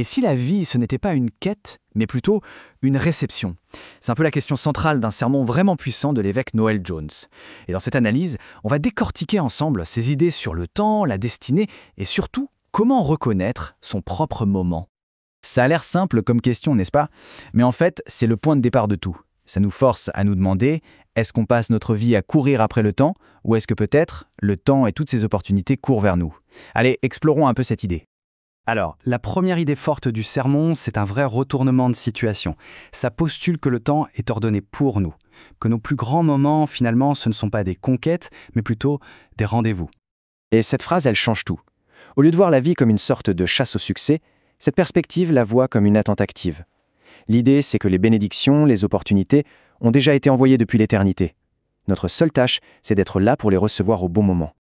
Et si la vie, ce n'était pas une quête, mais plutôt une réception? C'est un peu la question centrale d'un sermon vraiment puissant de l'évêque Noel Jones. Et dans cette analyse, on va décortiquer ensemble ses idées sur le temps, la destinée, et surtout, comment reconnaître son propre moment. Ça a l'air simple comme question, n'est-ce pas? Mais en fait, c'est le point de départ de tout. Ça nous force à nous demander, est-ce qu'on passe notre vie à courir après le temps, ou est-ce que peut-être le temps et toutes ses opportunités courent vers nous? Allez, explorons un peu cette idée. Alors, la première idée forte du sermon, c'est un vrai retournement de situation. Ça postule que le temps est ordonné pour nous, que nos plus grands moments, finalement, ce ne sont pas des conquêtes, mais plutôt des rendez-vous. Et cette phrase, elle change tout. Au lieu de voir la vie comme une sorte de chasse au succès, cette perspective la voit comme une attente active. L'idée, c'est que les bénédictions, les opportunités, ont déjà été envoyées depuis l'éternité. Notre seule tâche, c'est d'être là pour les recevoir au bon moment.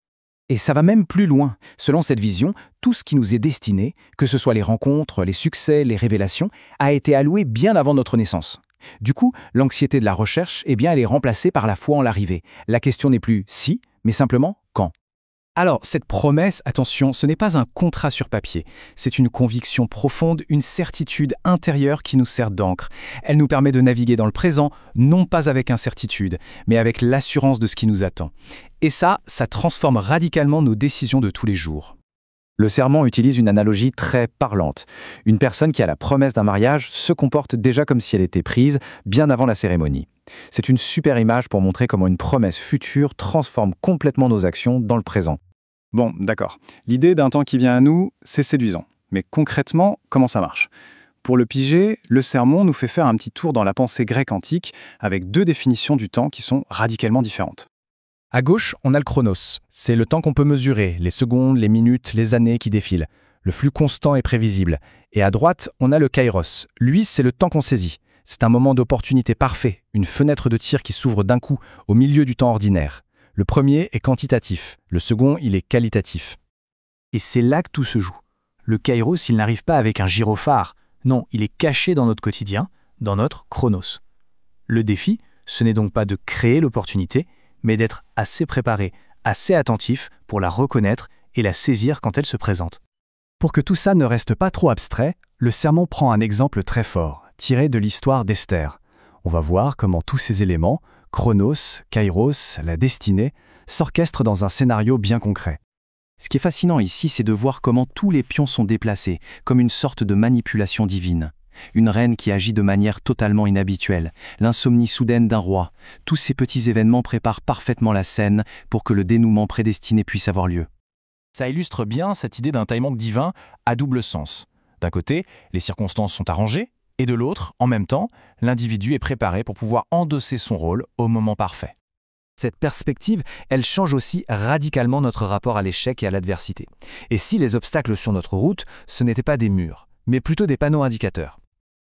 Et ça va même plus loin. Selon cette vision, tout ce qui nous est destiné, que ce soit les rencontres, les succès, les révélations, a été alloué bien avant notre naissance. Du coup, l'anxiété de la recherche, elle est remplacée par la foi en l'arrivée. La question n'est plus si, mais simplement quand. Alors, cette promesse, attention, ce n'est pas un contrat sur papier. C'est une conviction profonde, une certitude intérieure qui nous sert d'encre. Elle nous permet de naviguer dans le présent, non pas avec incertitude, mais avec l'assurance de ce qui nous attend. Et ça transforme radicalement nos décisions de tous les jours. Le sermon utilise une analogie très parlante. Une personne qui a la promesse d'un mariage se comporte déjà comme si elle était prise bien avant la cérémonie. C'est une super image pour montrer comment une promesse future transforme complètement nos actions dans le présent. Bon, d'accord. L'idée d'un temps qui vient à nous, c'est séduisant. Mais concrètement, comment ça marche? Pour le piger, le sermon nous fait faire un petit tour dans la pensée grecque antique avec deux définitions du temps qui sont radicalement différentes. À gauche, on a le chronos. C'est le temps qu'on peut mesurer, les secondes, les minutes, les années qui défilent. Le flux constant et prévisible. Et à droite, on a le kairos. Lui, c'est le temps qu'on saisit. C'est un moment d'opportunité parfait, une fenêtre de tir qui s'ouvre d'un coup au milieu du temps ordinaire. Le premier est quantitatif, le second, il est qualitatif. Et c'est là que tout se joue. Le kairos, il n'arrive pas avec un gyrophare. Non, il est caché dans notre quotidien, dans notre chronos. Le défi, ce n'est donc pas de créer l'opportunité, mais d'être assez préparé, assez attentif pour la reconnaître et la saisir quand elle se présente. Pour que tout ça ne reste pas trop abstrait, le sermon prend un exemple très fort, tiré de l'histoire d'Esther. On va voir comment tous ces éléments, Chronos, Kairos, la destinée, s'orchestrent dans un scénario bien concret. Ce qui est fascinant ici, c'est de voir comment tous les pions sont déplacés, comme une sorte de manipulation divine. Une reine qui agit de manière totalement inhabituelle, l'insomnie soudaine d'un roi. Tous ces petits événements préparent parfaitement la scène pour que le dénouement prédestiné puisse avoir lieu. Ça illustre bien cette idée d'un timing divin à double sens. D'un côté, les circonstances sont arrangées, et de l'autre, en même temps, l'individu est préparé pour pouvoir endosser son rôle au moment parfait. Cette perspective, elle change aussi radicalement notre rapport à l'échec et à l'adversité. Et si les obstacles sur notre route, ce n'étaient pas des murs, mais plutôt des panneaux indicateurs.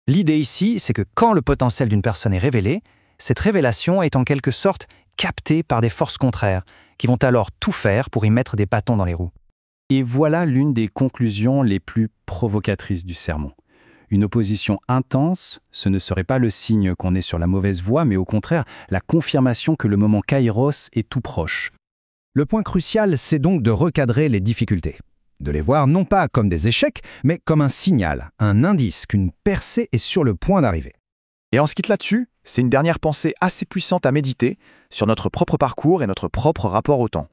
L'idée ici, c'est que quand le potentiel d'une personne est révélé, cette révélation est en quelque sorte captée par des forces contraires, qui vont alors tout faire pour y mettre des bâtons dans les roues. Et voilà l'une des conclusions les plus provocatrices du sermon. Une opposition intense, ce ne serait pas le signe qu'on est sur la mauvaise voie, mais au contraire, la confirmation que le moment kairos est tout proche. Le point crucial, c'est donc de recadrer les difficultés. De les voir non pas comme des échecs, mais comme un signal, un indice qu'une percée est sur le point d'arriver. Et on se quitte là-dessus, c'est une dernière pensée assez puissante à méditer sur notre propre parcours et notre propre rapport au temps.